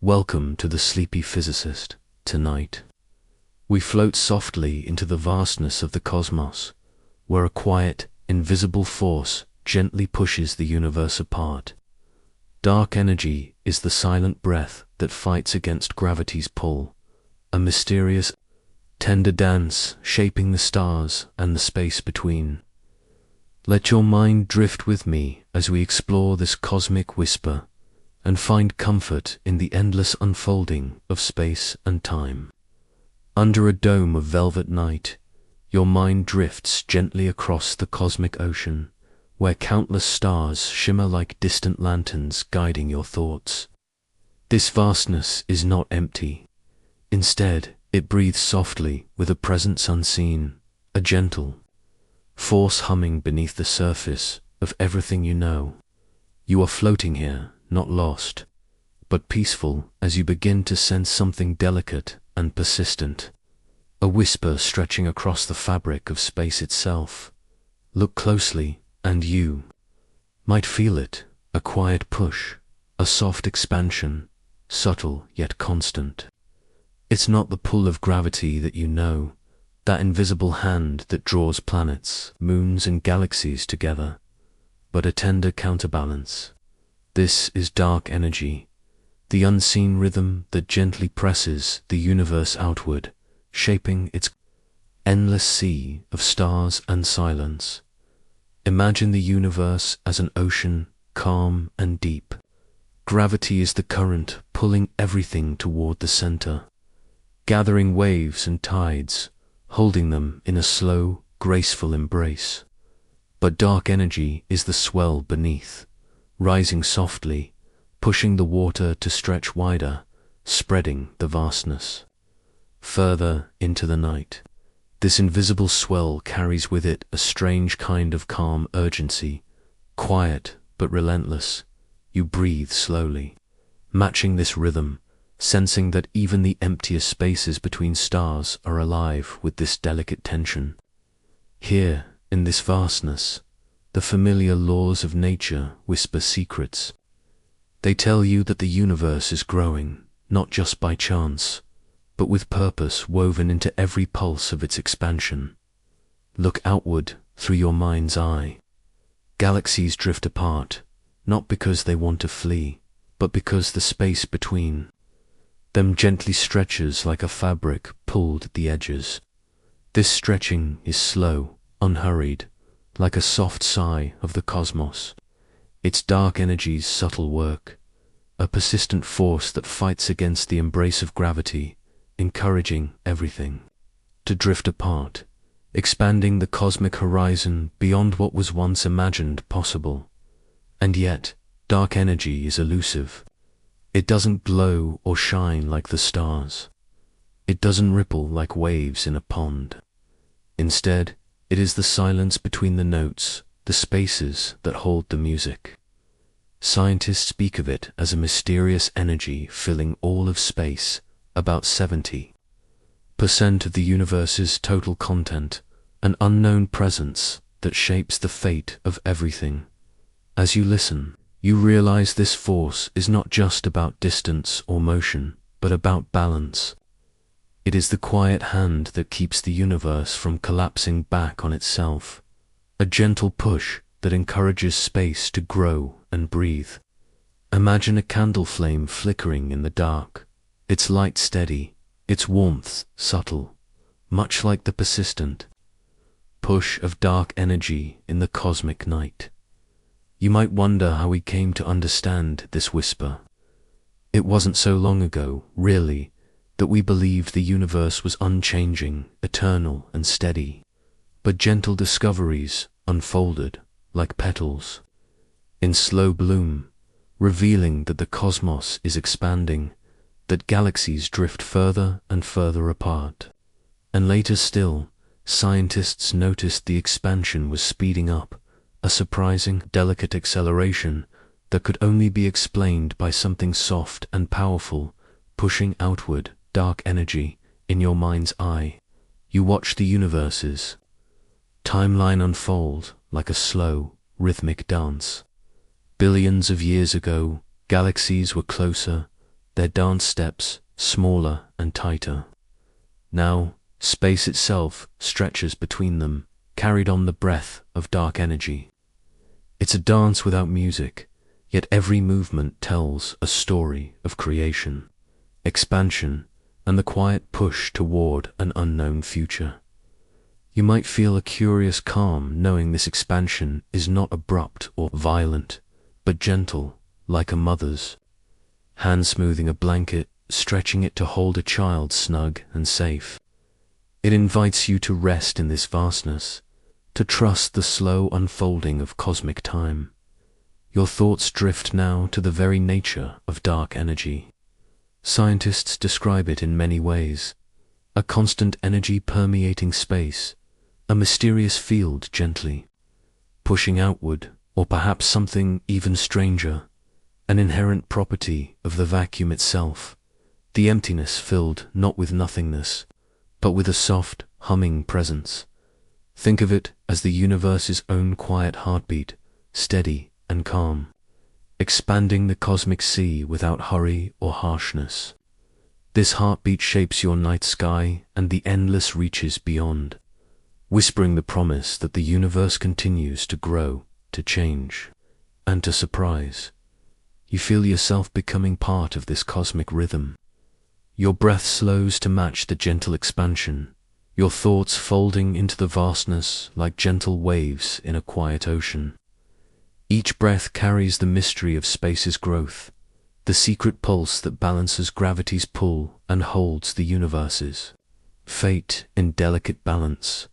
Welcome to the Sleepy Physicist. Tonight, we float softly into the vastness of the cosmos, where a quiet, invisible force gently pushes the universe apart. Dark energy is the silent breath that fights against gravity's pull, a mysterious, tender dance shaping the stars and the space between. Let your mind drift with me as we explore this cosmic whisper and find comfort in the endless unfolding of space and time. Under a dome of velvet night, your mind drifts gently across the cosmic ocean, where countless stars shimmer like distant lanterns guiding your thoughts. This vastness is not empty. Instead, it breathes softly with a presence unseen, a gentle force humming beneath the surface of everything you know. You are floating here, not lost, but peaceful as you begin to sense something delicate and persistent, a whisper stretching across the fabric of space itself. Look closely, and you might feel it, a quiet push, a soft expansion, subtle yet constant. It's not the pull of gravity that you know, that invisible hand that draws planets, moons, and galaxies together, but a tender counterbalance. This is dark energy, the unseen rhythm that gently presses the universe outward, shaping its endless sea of stars and silence. Imagine the universe as an ocean, calm and deep. Gravity is the current pulling everything toward the center, gathering waves and tides, holding them in a slow, graceful embrace. But dark energy is the swell beneath, rising softly, pushing the water to stretch wider, spreading the vastness further into the night. This invisible swell carries with it a strange kind of calm urgency, quiet but relentless. You breathe slowly, matching this rhythm, sensing that even the emptiest spaces between stars are alive with this delicate tension. Here, in this vastness, the familiar laws of nature whisper secrets. They tell you that the universe is growing, not just by chance, but with purpose woven into every pulse of its expansion. Look outward through your mind's eye. Galaxies drift apart, not because they want to flee, but because the space between them gently stretches like a fabric pulled at the edges. This stretching is slow, unhurried, like a soft sigh of the cosmos. It's dark energy's subtle work, a persistent force that fights against the embrace of gravity, encouraging everything to drift apart, expanding the cosmic horizon beyond what was once imagined possible. And yet, dark energy is elusive. It doesn't glow or shine like the stars. It doesn't ripple like waves in a pond. Instead, it is the silence between the notes, the spaces that hold the music. Scientists speak of it as a mysterious energy filling all of space, about 70% of the universe's total content, an unknown presence that shapes the fate of everything. As you listen, you realize this force is not just about distance or motion, but about balance. It is the quiet hand that keeps the universe from collapsing back on itself, a gentle push that encourages space to grow and breathe. Imagine a candle flame flickering in the dark, its light steady, its warmth subtle, much like the persistent push of dark energy in the cosmic night. You might wonder how we came to understand this whisper. It wasn't so long ago, really, that we believed the universe was unchanging, eternal and steady, but gentle discoveries unfolded like petals in slow bloom, revealing that the cosmos is expanding, that galaxies drift further and further apart. And later still, scientists noticed the expansion was speeding up, a surprising, delicate acceleration that could only be explained by something soft and powerful, pushing outward. Dark energy in your mind's eye. You watch the universe's timeline unfold like a slow, rhythmic dance. Billions of years ago, galaxies were closer, their dance steps smaller and tighter. Now, space itself stretches between them, carried on the breath of dark energy. It's a dance without music, yet every movement tells a story of creation, expansion, and the quiet push toward an unknown future. You might feel a curious calm knowing this expansion is not abrupt or violent, but gentle, like a mother's, hand smoothing a blanket, stretching it to hold a child snug and safe. It invites you to rest in this vastness, to trust the slow unfolding of cosmic time. Your thoughts drift now to the very nature of dark energy. Scientists describe it in many ways: a constant energy permeating space, a mysterious field gently pushing outward, or perhaps something even stranger, an inherent property of the vacuum itself, the emptiness filled not with nothingness, but with a soft, humming presence. Think of it as the universe's own quiet heartbeat, steady and calm, expanding the cosmic sea without hurry or harshness. This heartbeat shapes your night sky and the endless reaches beyond, whispering the promise that the universe continues to grow, to change, and to surprise. You feel yourself becoming part of this cosmic rhythm. Your breath slows to match the gentle expansion, your thoughts folding into the vastness like gentle waves in a quiet ocean. Each breath carries the mystery of space's growth, the secret pulse that balances gravity's pull and holds the universe's fate in delicate balance.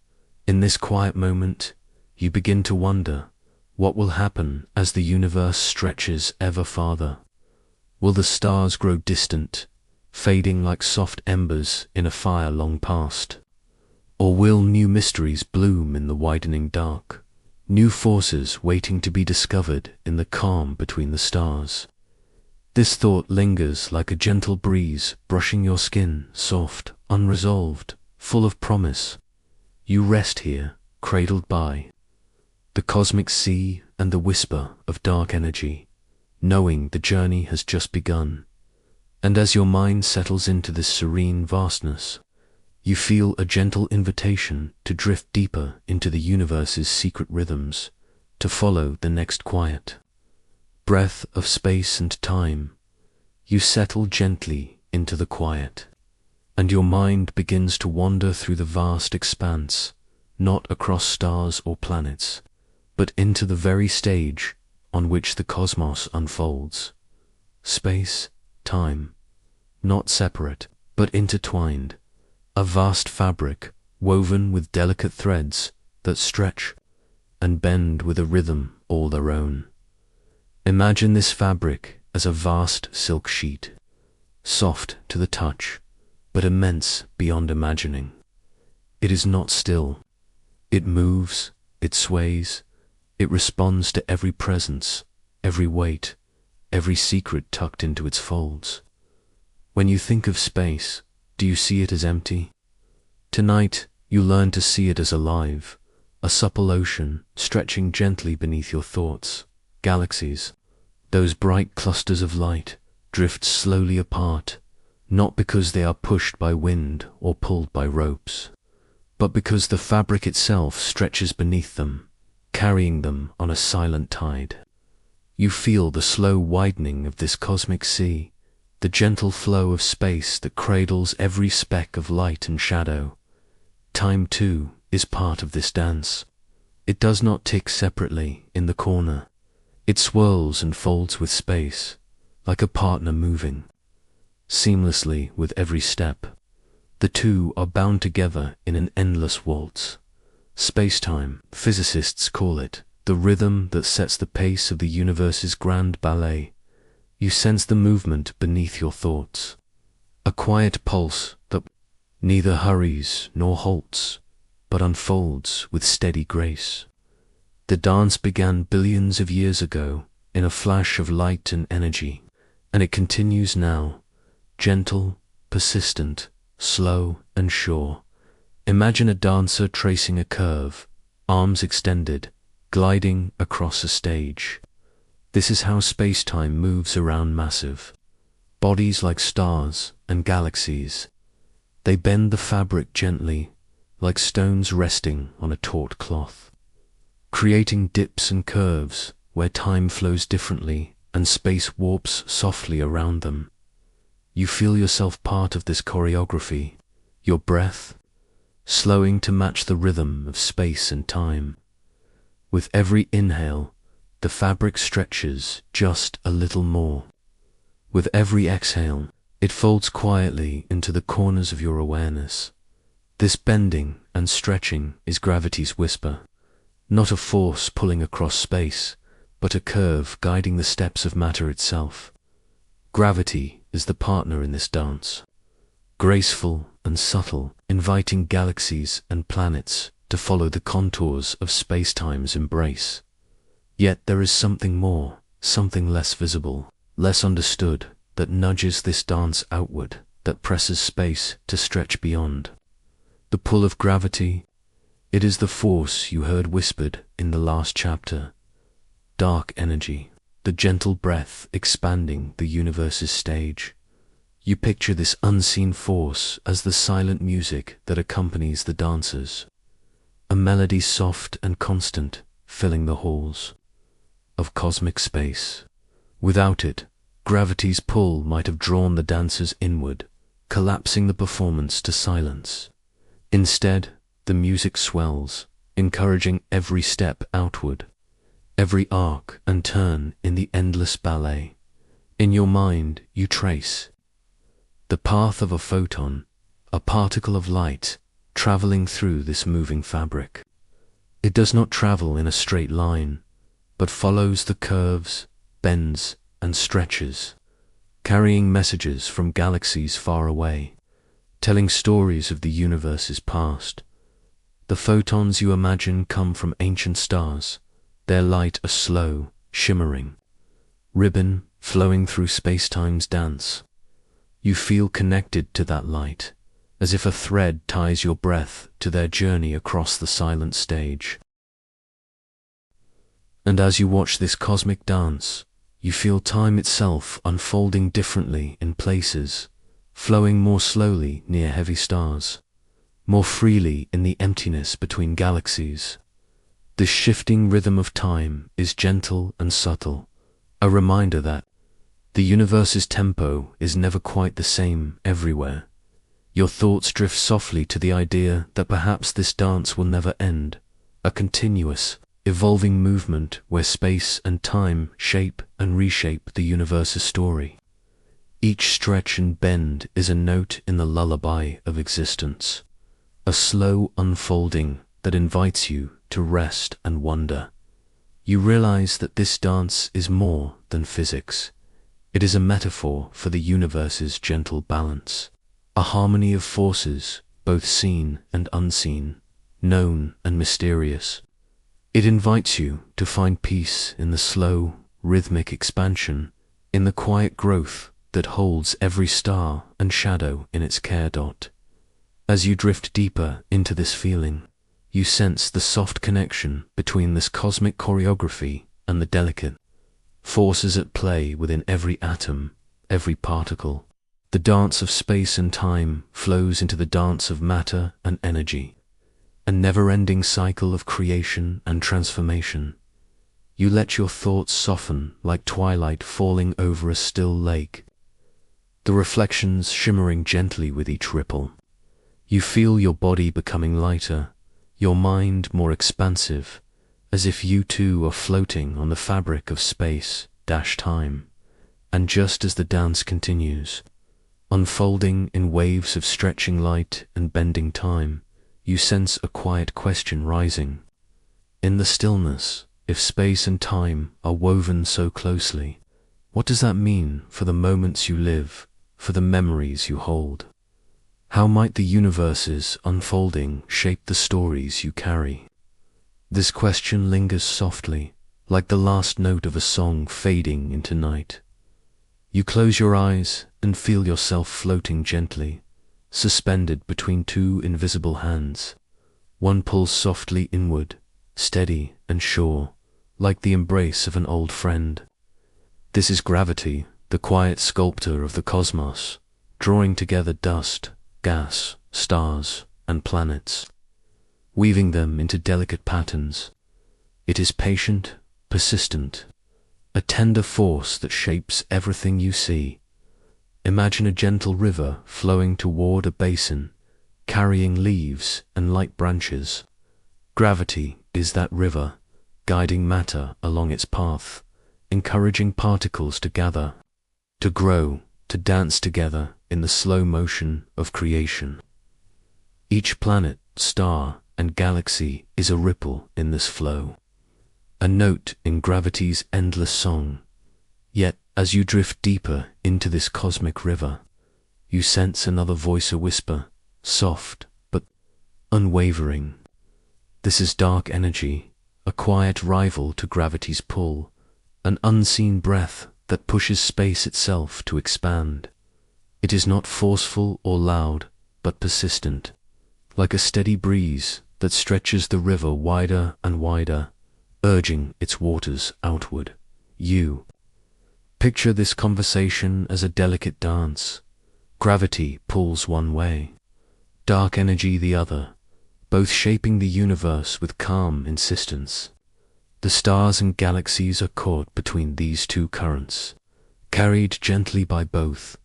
In this quiet moment, you begin to wonder, what will happen as the universe stretches ever farther? Will the stars grow distant, fading like soft embers in a fire long past? Or will new mysteries bloom in the widening dark, new forces waiting to be discovered in the calm between the stars? This thought lingers like a gentle breeze brushing your skin, soft, unresolved, full of promise. You rest here, cradled by the cosmic sea and the whisper of dark energy, knowing the journey has just begun. And as your mind settles into this serene vastness, you feel a gentle invitation to drift deeper into the universe's secret rhythms, to follow the next quiet breath of space and time. You settle gently into the quiet, and your mind begins to wander through the vast expanse, not across stars or planets, but into the very stage on which the cosmos unfolds. Space, time, not separate, but intertwined, a vast fabric woven with delicate threads that stretch and bend with a rhythm all their own. Imagine this fabric as a vast silk sheet, soft to the touch, but immense beyond imagining. It is not still. It moves, it sways, it responds to every presence, every weight, every secret tucked into its folds. When you think of space, do you see it as empty? Tonight, you learn to see it as alive, a supple ocean stretching gently beneath your thoughts. Galaxies, those bright clusters of light, drift slowly apart, not because they are pushed by wind or pulled by ropes, but because the fabric itself stretches beneath them, carrying them on a silent tide. You feel the slow widening of this cosmic sea, the gentle flow of space that cradles every speck of light and shadow. Time, too, is part of this dance. It does not tick separately in the corner. It swirls and folds with space, like a partner moving seamlessly with every step. The two are bound together in an endless waltz. Spacetime, physicists call it, the rhythm that sets the pace of the universe's grand ballet. You sense the movement beneath your thoughts, a quiet pulse that neither hurries nor halts, but unfolds with steady grace. The dance began billions of years ago in a flash of light and energy, and it continues now, gentle, persistent, slow and sure. Imagine a dancer tracing a curve, arms extended, gliding across a stage. This is how space-time moves around massive, bodies like stars and galaxies. They bend the fabric gently, like stones resting on a taut cloth, creating dips and curves where time flows differently and space warps softly around them. You feel yourself part of this choreography, your breath slowing to match the rhythm of space and time. With every inhale, the fabric stretches just a little more. With every exhale, it folds quietly into the corners of your awareness. This bending and stretching is gravity's whisper, not a force pulling across space, but a curve guiding the steps of matter itself. Gravity is the partner in this dance, graceful and subtle, inviting galaxies and planets to follow the contours of spacetime's embrace. Yet there is something more, something less visible, less understood, that nudges this dance outward, that presses space to stretch beyond. The pull of gravity, it is the force you heard whispered in the last chapter. Dark energy, the gentle breath expanding the universe's stage. You picture this unseen force as the silent music that accompanies the dancers, a melody soft and constant, filling the halls of cosmic space. Without it, gravity's pull might have drawn the dancers inward, collapsing the performance to silence. Instead, the music swells, encouraging every step outward, every arc and turn in the endless ballet. In your mind, you trace the path of a photon, a particle of light, traveling through this moving fabric. It does not travel in a straight line, but follows the curves, bends, and stretches, carrying messages from galaxies far away, telling stories of the universe's past. The photons you imagine come from ancient stars, their light a slow, shimmering ribbon flowing through spacetime's dance. You feel connected to that light, as if a thread ties your breath to their journey across the silent stage. And as you watch this cosmic dance, you feel time itself unfolding differently in places, flowing more slowly near heavy stars, more freely in the emptiness between galaxies. This shifting rhythm of time is gentle and subtle, a reminder that the universe's tempo is never quite the same everywhere. Your thoughts drift softly to the idea that perhaps this dance will never end, a continuous, evolving movement where space and time shape and reshape the universe's story. Each stretch and bend is a note in the lullaby of existence, a slow unfolding that invites you to rest and wonder. You realize that this dance is more than physics. It is a metaphor for the universe's gentle balance, a harmony of forces, both seen and unseen, known and mysterious. It invites you to find peace in the slow, rhythmic expansion, in the quiet growth that holds every star and shadow in its care dot. As you drift deeper into this feeling, you sense the soft connection between this cosmic choreography and the delicate forces at play within every atom, every particle. The dance of space and time flows into the dance of matter and energy, a never-ending cycle of creation and transformation. You let your thoughts soften like twilight falling over a still lake, the reflections shimmering gently with each ripple. You feel your body becoming lighter, your mind more expansive, as if you too are floating on the fabric of space-time. And just as the dance continues, unfolding in waves of stretching light and bending time, you sense a quiet question rising. In the stillness, if space and time are woven so closely, what does that mean for the moments you live, for the memories you hold? How might the universe's unfolding shape the stories you carry? This question lingers softly, like the last note of a song fading into night. You close your eyes and feel yourself floating gently, suspended between two invisible hands. One pulls softly inward, steady and sure, like the embrace of an old friend. This is gravity, the quiet sculptor of the cosmos, drawing together dust, gas, stars, and planets, weaving them into delicate patterns. It is patient, persistent, a tender force that shapes everything you see. Imagine a gentle river flowing toward a basin, carrying leaves and light branches. Gravity is that river, guiding matter along its path, encouraging particles to gather, to grow, to dance together in the slow motion of creation. Each planet, star, and galaxy is a ripple in this flow, a note in gravity's endless song. Yet, as you drift deeper into this cosmic river, you sense another voice, a whisper, soft but unwavering. This is dark energy, a quiet rival to gravity's pull, an unseen breath that pushes space itself to expand. It is not forceful or loud, but persistent, like a steady breeze that stretches the river wider and wider, urging its waters outward. You picture this conversation as a delicate dance. Gravity pulls one way, dark energy the other, both shaping the universe with calm insistence. The stars and galaxies are caught between these two currents, carried gently by both,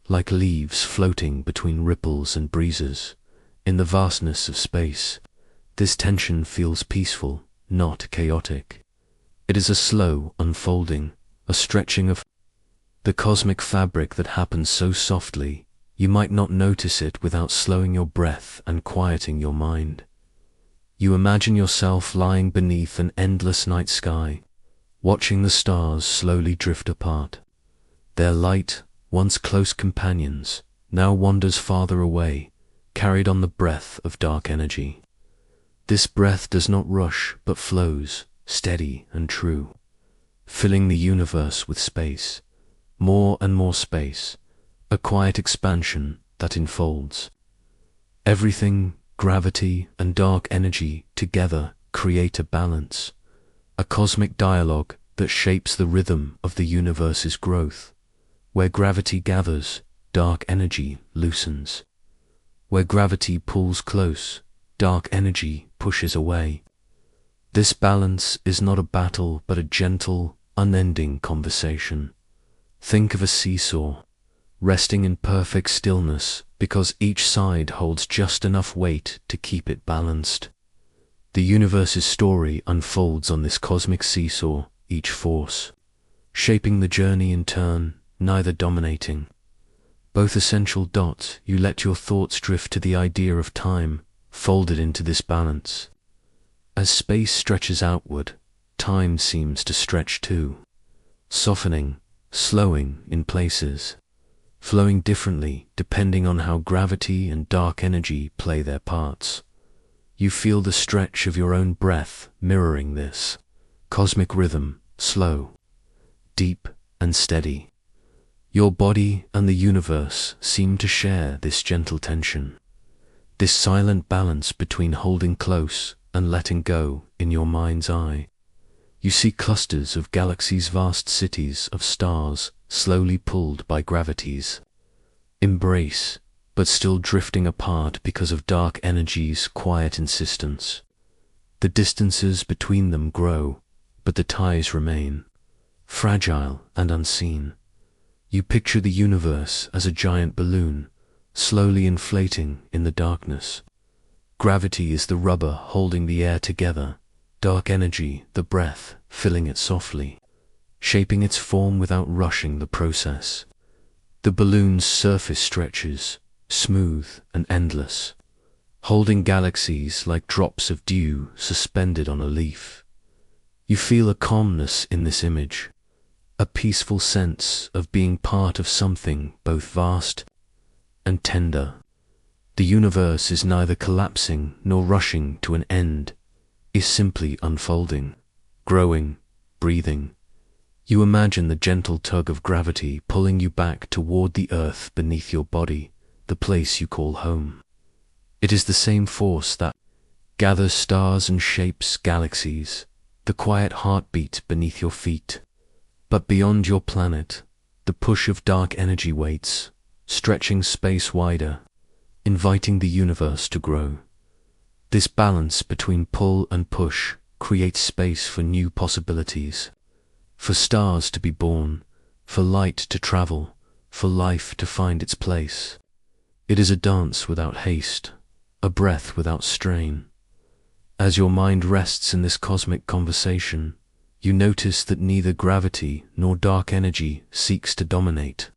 like leaves floating between ripples and breezes. In the vastness of space, this tension feels peaceful, not chaotic. It is a slow unfolding, a stretching of the cosmic fabric that happens so softly, you might not notice it without slowing your breath and quieting your mind. You imagine yourself lying beneath an endless night sky, watching the stars slowly drift apart. Their light, once close companions, now wanders farther away, carried on the breath of dark energy. This breath does not rush, but flows, steady and true, filling the universe with space, more and more space, a quiet expansion that enfolds. Everything, gravity and dark energy together create a balance, a cosmic dialogue that shapes the rhythm of the universe's growth. Where gravity gathers, dark energy loosens. Where gravity pulls close, dark energy pushes away. This balance is not a battle, but a gentle, unending conversation. Think of a seesaw, resting in perfect stillness because each side holds just enough weight to keep it balanced. The universe's story unfolds on this cosmic seesaw, each force, shaping the journey in turn, neither dominating. Both essential dots, you let your thoughts drift to the idea of time, folded into this balance. As space stretches outward, time seems to stretch too, softening, slowing in places, flowing differently depending on how gravity and dark energy play their parts. You feel the stretch of your own breath mirroring this cosmic rhythm, slow, deep and steady. Your body and the universe seem to share this gentle tension, this silent balance between holding close and letting go in your mind's eye. You see clusters of galaxies, vast cities of stars slowly pulled by gravity's embrace, but still drifting apart because of dark energy's quiet insistence. The distances between them grow, but the ties remain, fragile and unseen. You picture the universe as a giant balloon, slowly inflating in the darkness. Gravity is the rubber holding the air together, dark energy the breath filling it softly, shaping its form without rushing the process. The balloon's surface stretches, smooth and endless, holding galaxies like drops of dew suspended on a leaf. You feel a calmness in this image, a peaceful sense of being part of something both vast and tender. The universe is neither collapsing nor rushing to an end, is simply unfolding, growing, breathing. You imagine the gentle tug of gravity pulling you back toward the earth beneath your body, the place you call home. It is the same force that gathers stars and shapes galaxies, the quiet heartbeat beneath your feet. But beyond your planet, the push of dark energy waits, stretching space wider, inviting the universe to grow. This balance between pull and push creates space for new possibilities, for stars to be born, for light to travel, for life to find its place. It is a dance without haste, a breath without strain. As your mind rests in this cosmic conversation, you notice that neither gravity nor dark energy seeks to dominate.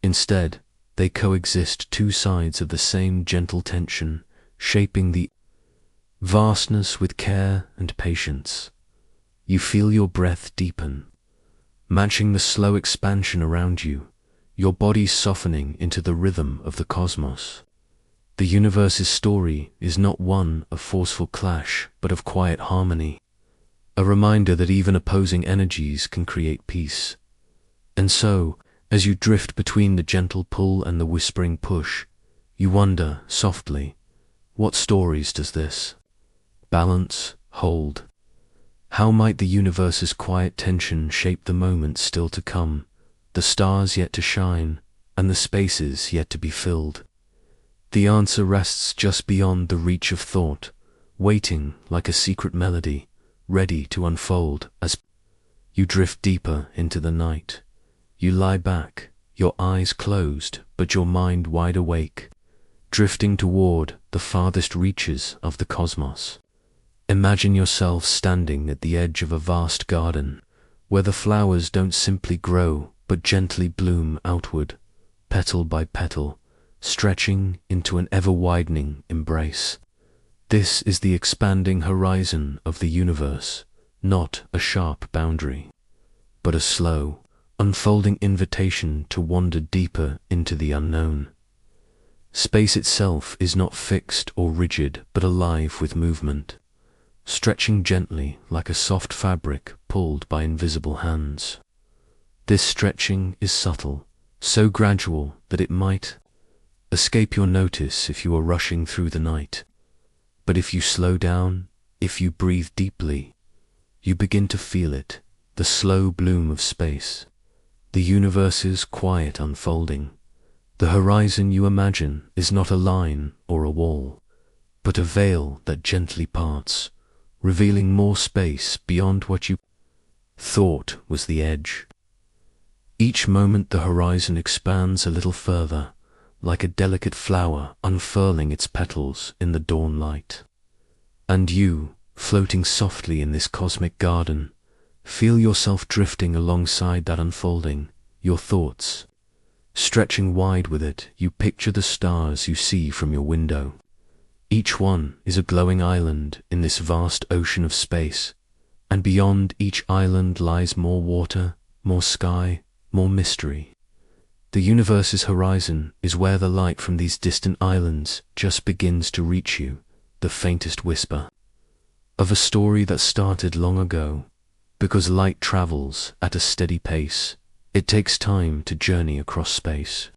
Instead, they coexist, two sides of the same gentle tension, shaping the vastness with care and patience. You feel your breath deepen, matching the slow expansion around you, your body softening into the rhythm of the cosmos. The universe's story is not one of forceful clash, but of quiet harmony, a reminder that even opposing energies can create peace. And so, as you drift between the gentle pull and the whispering push, you wonder, softly, what stories does this balance hold? How might the universe's quiet tension shape the moments still to come, the stars yet to shine, and the spaces yet to be filled? The answer rests just beyond the reach of thought, waiting like a secret melody, ready to unfold as you drift deeper into the night. You lie back, your eyes closed, but your mind wide awake, drifting toward the farthest reaches of the cosmos. Imagine yourself standing at the edge of a vast garden, where the flowers don't simply grow, but gently bloom outward, petal by petal, stretching into an ever-widening embrace. This is the expanding horizon of the universe, not a sharp boundary, but a slow, unfolding invitation to wander deeper into the unknown. Space itself is not fixed or rigid, but alive with movement, stretching gently like a soft fabric pulled by invisible hands. This stretching is subtle, so gradual that it might escape your notice if you are rushing through the night. But if you slow down, if you breathe deeply, you begin to feel it, the slow bloom of space, the universe's quiet unfolding. The horizon you imagine is not a line or a wall, but a veil that gently parts, revealing more space beyond what you thought was the edge. Each moment the horizon expands a little further, like a delicate flower unfurling its petals in the dawn light. And you, floating softly in this cosmic garden, feel yourself drifting alongside that unfolding, your thoughts stretching wide with it. You picture the stars you see from your window. Each one is a glowing island in this vast ocean of space, and beyond each island lies more water, more sky, more mystery. The universe's horizon is where the light from these distant islands just begins to reach you, the faintest whisper of a story that started long ago. Because light travels at a steady pace, it takes time to journey across space.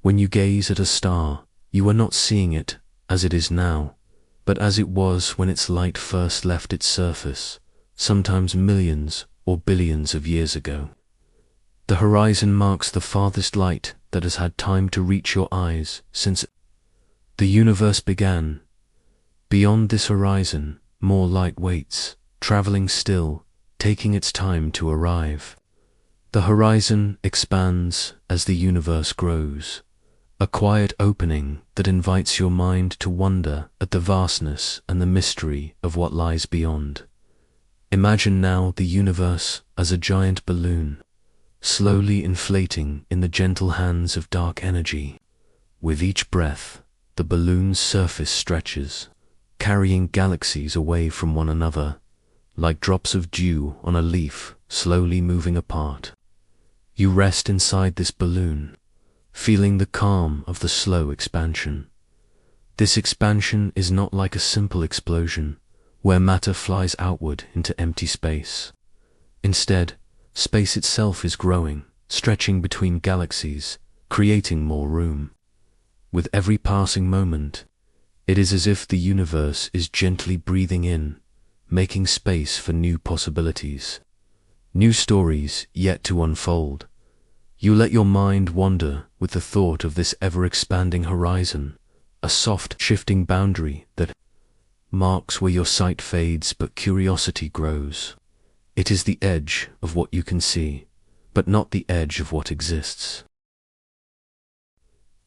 When you gaze at a star, you are not seeing it as it is now, but as it was when its light first left its surface, sometimes millions or billions of years ago. The horizon marks the farthest light that has had time to reach your eyes since the universe began. Beyond this horizon, more light waits, traveling still, taking its time to arrive. The horizon expands as the universe grows, a quiet opening that invites your mind to wonder at the vastness and the mystery of what lies beyond. Imagine now the universe as a giant balloon, slowly inflating in the gentle hands of dark energy. With each breath, the balloon's surface stretches, carrying galaxies away from one another, like drops of dew on a leaf slowly moving apart. You rest inside this balloon, feeling the calm of the slow expansion. This expansion is not like a simple explosion, where matter flies outward into empty space. Instead, space itself is growing, stretching between galaxies, creating more room. With every passing moment, it is as if the universe is gently breathing in, making space for new possibilities, new stories yet to unfold. You let your mind wander with the thought of this ever-expanding horizon, a soft, shifting boundary that marks where your sight fades but curiosity grows. It is the edge of what you can see, but not the edge of what exists.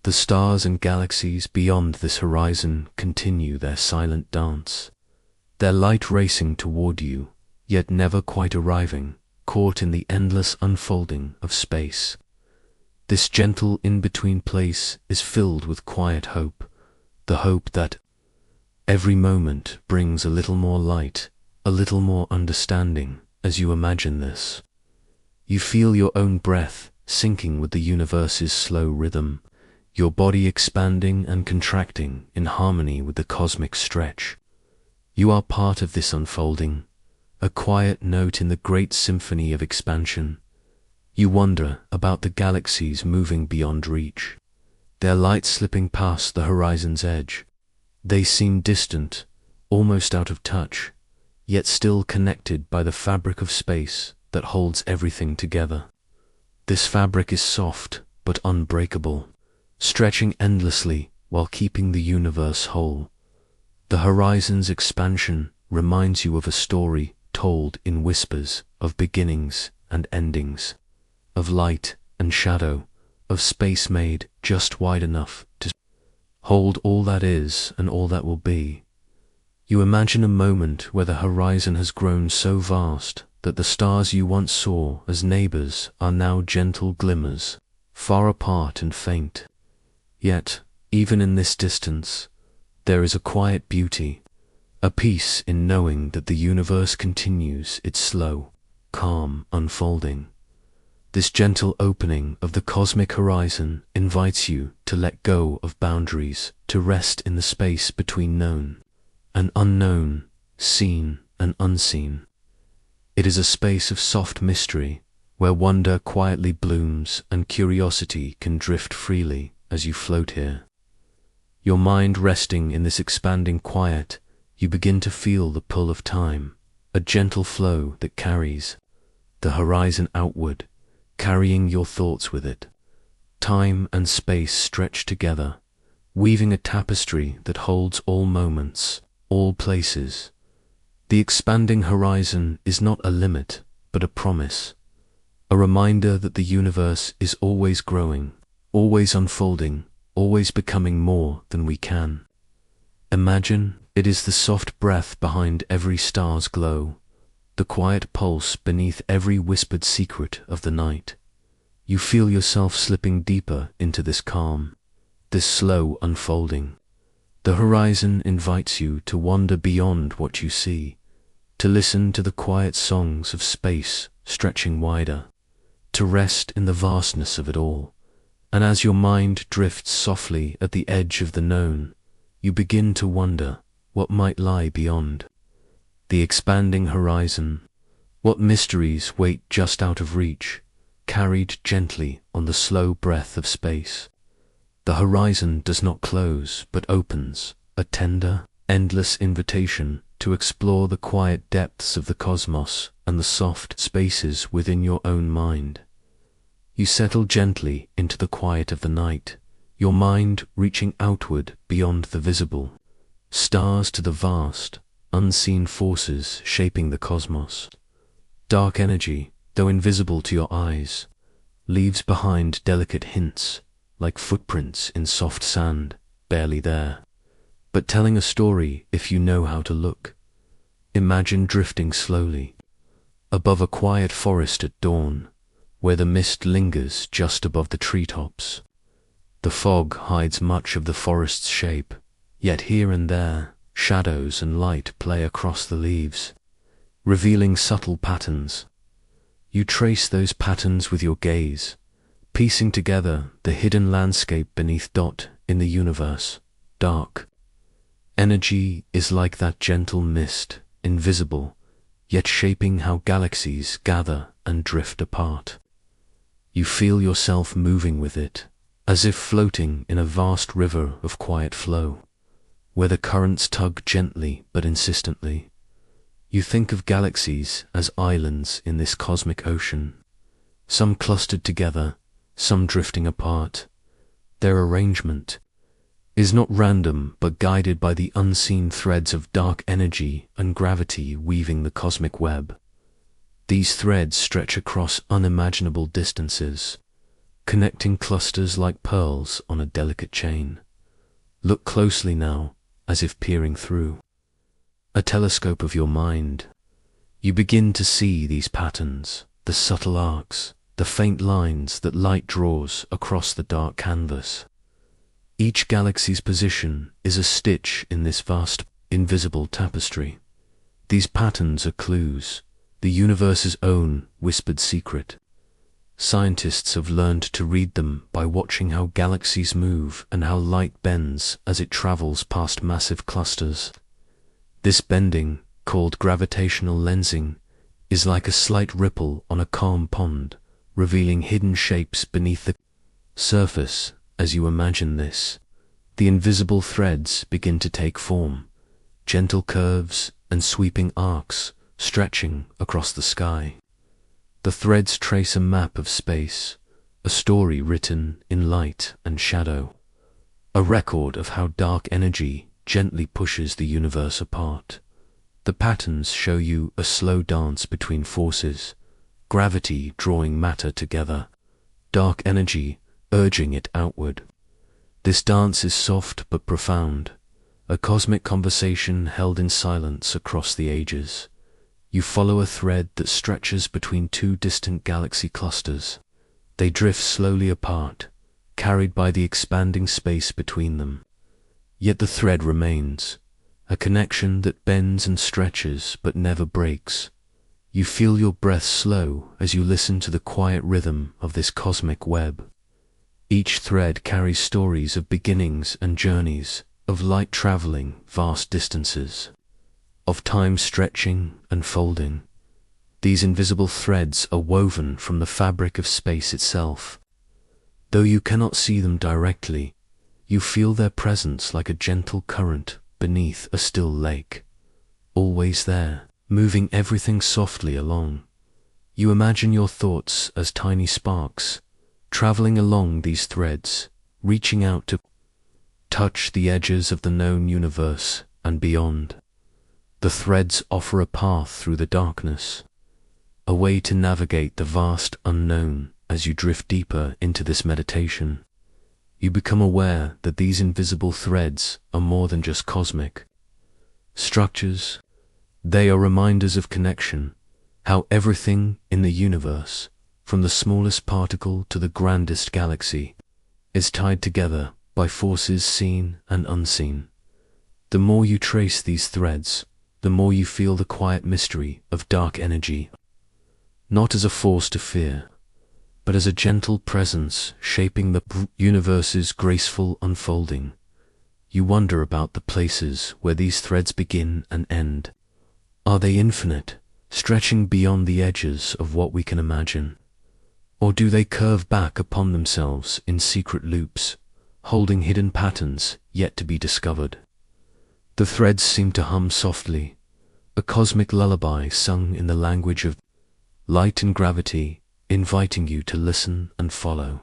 The stars and galaxies beyond this horizon continue their silent dance, their light racing toward you, yet never quite arriving, caught in the endless unfolding of space. This gentle in-between place is filled with quiet hope, the hope that every moment brings a little more light, a little more understanding as you imagine this. You feel your own breath syncing with the universe's slow rhythm, your body expanding and contracting in harmony with the cosmic stretch. You are part of this unfolding, a quiet note in the great symphony of expansion. You wonder about the galaxies moving beyond reach, their light slipping past the horizon's edge. They seem distant, almost out of touch, yet still connected by the fabric of space that holds everything together. This fabric is soft but unbreakable, stretching endlessly while keeping the universe whole. The horizon's expansion reminds you of a story told in whispers, of beginnings and endings, of light and shadow, of space made just wide enough to hold all that is and all that will be. You imagine a moment where the horizon has grown so vast that the stars you once saw as neighbors are now gentle glimmers, far apart and faint. Yet, even in this distance, there is a quiet beauty, a peace in knowing that the universe continues its slow, calm unfolding. This gentle opening of the cosmic horizon invites you to let go of boundaries, to rest in the space between known and unknown, seen and unseen. It is a space of soft mystery, where wonder quietly blooms and curiosity can drift freely as you float here. Your mind resting in this expanding quiet, you begin to feel the pull of time, a gentle flow that carries the horizon outward, carrying your thoughts with it. Time and space stretch together, weaving a tapestry that holds all moments, all places. The expanding horizon is not a limit, but a promise, a reminder that the universe is always growing, always unfolding, always becoming more than we can. Imagine it is the soft breath behind every star's glow, the quiet pulse beneath every whispered secret of the night. You feel yourself slipping deeper into this calm, this slow unfolding. The horizon invites you to wander beyond what you see, to listen to the quiet songs of space stretching wider, to rest in the vastness of it all. And as your mind drifts softly at the edge of the known, you begin to wonder what might lie beyond. The expanding horizon, what mysteries wait just out of reach, carried gently on the slow breath of space. The horizon does not close, but opens, a tender, endless invitation to explore the quiet depths of the cosmos and the soft spaces within your own mind. You settle gently into the quiet of the night, your mind reaching outward beyond the visible, stars to the vast, unseen forces shaping the cosmos. Dark energy, though invisible to your eyes, leaves behind delicate hints, like footprints in soft sand, barely there, but telling a story if you know how to look. Imagine drifting slowly, above a quiet forest at dawn, where the mist lingers just above the treetops. The fog hides much of the forest's shape, yet here and there, shadows and light play across the leaves, revealing subtle patterns. You trace those patterns with your gaze, piecing together the hidden landscape beneath dot in the universe, dark. Energy is like that gentle mist, invisible, yet shaping how galaxies gather and drift apart. You feel yourself moving with it, as if floating in a vast river of quiet flow, where the currents tug gently but insistently. You think of galaxies as islands in this cosmic ocean, some clustered together, some drifting apart. Their arrangement is not random but guided by the unseen threads of dark energy and gravity weaving the cosmic web. These threads stretch across unimaginable distances, connecting clusters like pearls on a delicate chain. Look closely now, as if peering through a telescope of your mind. You begin to see these patterns, the subtle arcs, the faint lines that light draws across the dark canvas. Each galaxy's position is a stitch in this vast, invisible tapestry. These patterns are clues, the universe's own whispered secret. Scientists have learned to read them by watching how galaxies move and how light bends as it travels past massive clusters. This bending, called gravitational lensing, is like a slight ripple on a calm pond, revealing hidden shapes beneath the surface. As you imagine this, the invisible threads begin to take form, gentle curves and sweeping arcs stretching across the sky. The threads trace a map of space, a story written in light and shadow, a record of how dark energy gently pushes the universe apart. The patterns show you a slow dance between forces, gravity drawing matter together, dark energy urging it outward. This dance is soft but profound, a cosmic conversation held in silence across the ages. You follow a thread that stretches between two distant galaxy clusters. They drift slowly apart, carried by the expanding space between them. Yet the thread remains, a connection that bends and stretches but never breaks. You feel your breath slow as you listen to the quiet rhythm of this cosmic web. Each thread carries stories of beginnings and journeys, of light traveling vast distances, of time stretching and folding. These invisible threads are woven from the fabric of space itself. Though you cannot see them directly, you feel their presence like a gentle current beneath a still lake, always there, moving everything softly along. You imagine your thoughts as tiny sparks, traveling along these threads, reaching out to touch the edges of the known universe and beyond. The threads offer a path through the darkness, a way to navigate the vast unknown. As you drift deeper into this meditation, you become aware that these invisible threads are more than just cosmic structures. They are reminders of connection, how everything in the universe, from the smallest particle to the grandest galaxy, is tied together by forces seen and unseen. The more you trace these threads, the more you feel the quiet mystery of dark energy, not as a force to fear, but as a gentle presence shaping the universe's graceful unfolding. You wonder about the places where these threads begin and end. Are they infinite, stretching beyond the edges of what we can imagine? Or do they curve back upon themselves in secret loops, holding hidden patterns yet to be discovered? The threads seem to hum softly, a cosmic lullaby sung in the language of light and gravity, inviting you to listen and follow.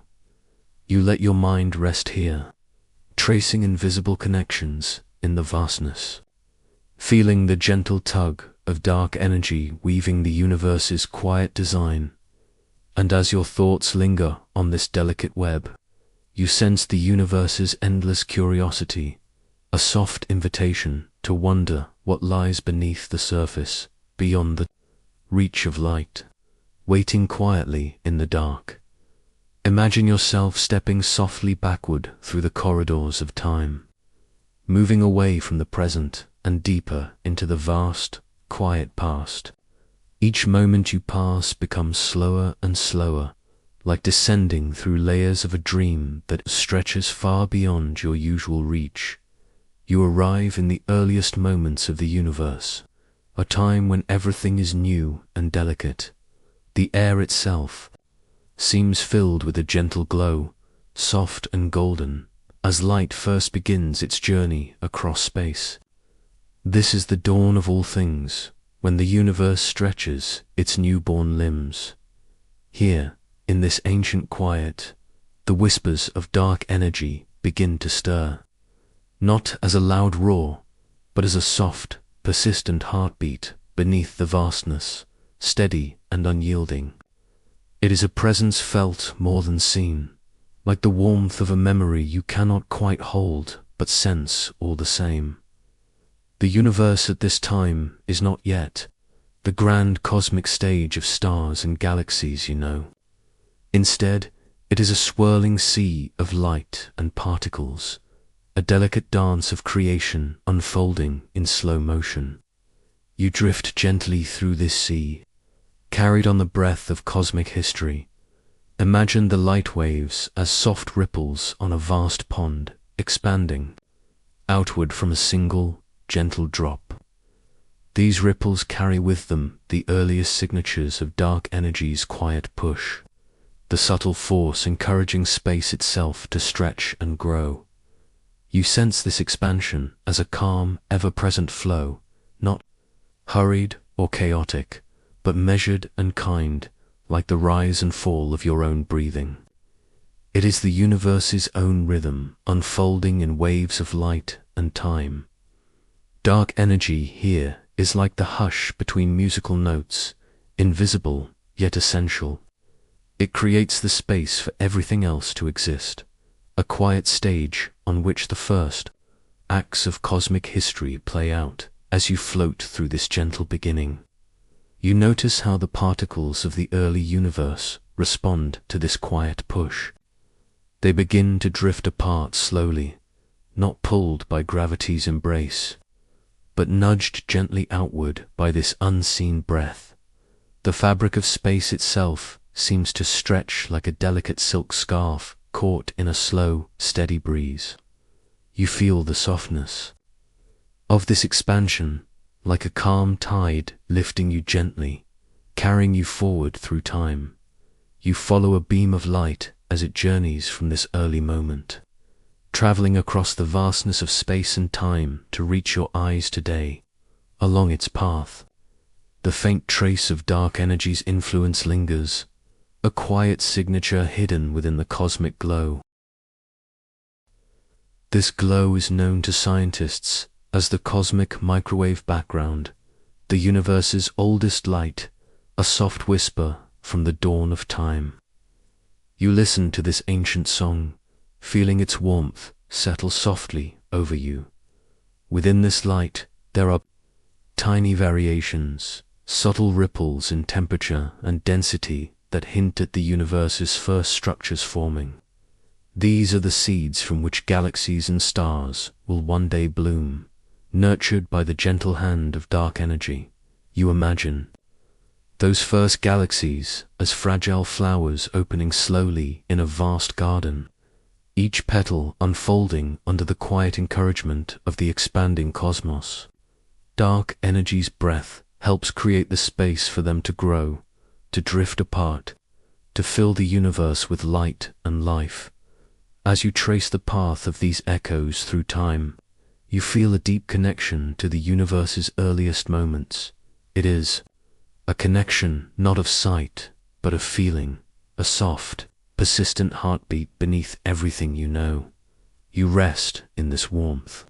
You let your mind rest here, tracing invisible connections in the vastness, feeling the gentle tug of dark energy weaving the universe's quiet design. And as your thoughts linger on this delicate web, you sense the universe's endless curiosity, a soft invitation to wonder what lies beneath the surface, beyond the reach of light. Waiting quietly in the dark. Imagine yourself stepping softly backward through the corridors of time, moving away from the present and deeper into the vast, quiet past. Each moment you pass becomes slower and slower, like descending through layers of a dream that stretches far beyond your usual reach. You arrive in the earliest moments of the universe, a time when everything is new and delicate. The air itself seems filled with a gentle glow, soft and golden, as light first begins its journey across space. This is the dawn of all things, when the universe stretches its newborn limbs. Here, in this ancient quiet, the whispers of dark energy begin to stir, not as a loud roar, but as a soft, persistent heartbeat beneath the vastness, steady and unyielding. It is a presence felt more than seen, like the warmth of a memory you cannot quite hold but sense all the same. The universe at this time is not yet the grand cosmic stage of stars and galaxies, you know. Instead, it is a swirling sea of light and particles, a delicate dance of creation unfolding in slow motion. You drift gently through this sea, carried on the breath of cosmic history. Imagine the light waves as soft ripples on a vast pond, expanding outward from a single, gentle drop. These ripples carry with them the earliest signatures of dark energy's quiet push, the subtle force encouraging space itself to stretch and grow. You sense this expansion as a calm, ever-present flow, not hurried or chaotic, but measured and kind, like the rise and fall of your own breathing. It is the universe's own rhythm, unfolding in waves of light and time. Dark energy here is like the hush between musical notes, invisible yet essential. It creates the space for everything else to exist, a quiet stage on which the first acts of cosmic history play out as you float through this gentle beginning. You notice how the particles of the early universe respond to this quiet push. They begin to drift apart slowly, not pulled by gravity's embrace, but nudged gently outward by this unseen breath. The fabric of space itself seems to stretch like a delicate silk scarf caught in a slow, steady breeze. You feel the softness of this expansion, like a calm tide lifting you gently, carrying you forward through time. You follow a beam of light as it journeys from this early moment, traveling across the vastness of space and time to reach your eyes today. Along its path, the faint trace of dark energy's influence lingers, a quiet signature hidden within the cosmic glow. This glow is known to scientists as the cosmic microwave background, the universe's oldest light, a soft whisper from the dawn of time. You listen to this ancient song, feeling its warmth settle softly over you. Within this light, there are tiny variations, subtle ripples in temperature and density that hint at the universe's first structures forming. These are the seeds from which galaxies and stars will one day bloom, nurtured by the gentle hand of dark energy. You imagine those first galaxies as fragile flowers opening slowly in a vast garden, each petal unfolding under the quiet encouragement of the expanding cosmos. Dark energy's breath helps create the space for them to grow, to drift apart, to fill the universe with light and life. As you trace the path of these echoes through time, you feel a deep connection to the universe's earliest moments. It is a connection not of sight, but of feeling, a soft, persistent heartbeat beneath everything you know. You rest in this warmth,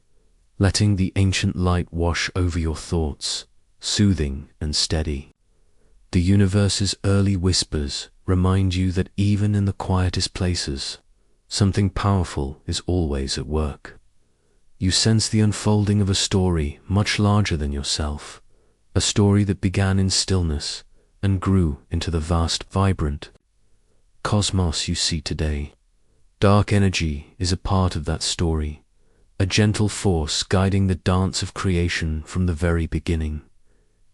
letting the ancient light wash over your thoughts, soothing and steady. The universe's early whispers remind you that even in the quietest places, something powerful is always at work. You sense the unfolding of a story much larger than yourself, a story that began in stillness and grew into the vast, vibrant cosmos you see today. Dark energy is a part of that story, a gentle force guiding the dance of creation from the very beginning.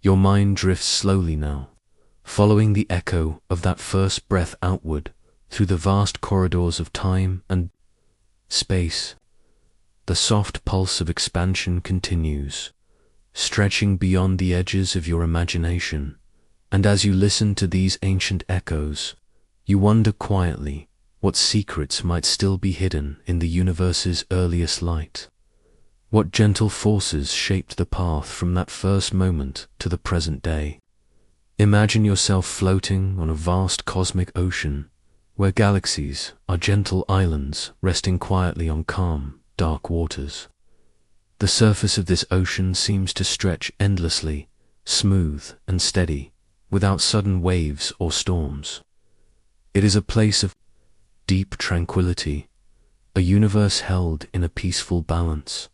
Your mind drifts slowly now, following the echo of that first breath outward through the vast corridors of time and space. The soft pulse of expansion continues, stretching beyond the edges of your imagination, and as you listen to these ancient echoes, you wonder quietly what secrets might still be hidden in the universe's earliest light. What gentle forces shaped the path from that first moment to the present day. Imagine yourself floating on a vast cosmic ocean, where galaxies are gentle islands resting quietly on calm, dark waters. The surface of this ocean seems to stretch endlessly, smooth and steady, without sudden waves or storms. It is a place of deep tranquility, a universe held in a peaceful balance.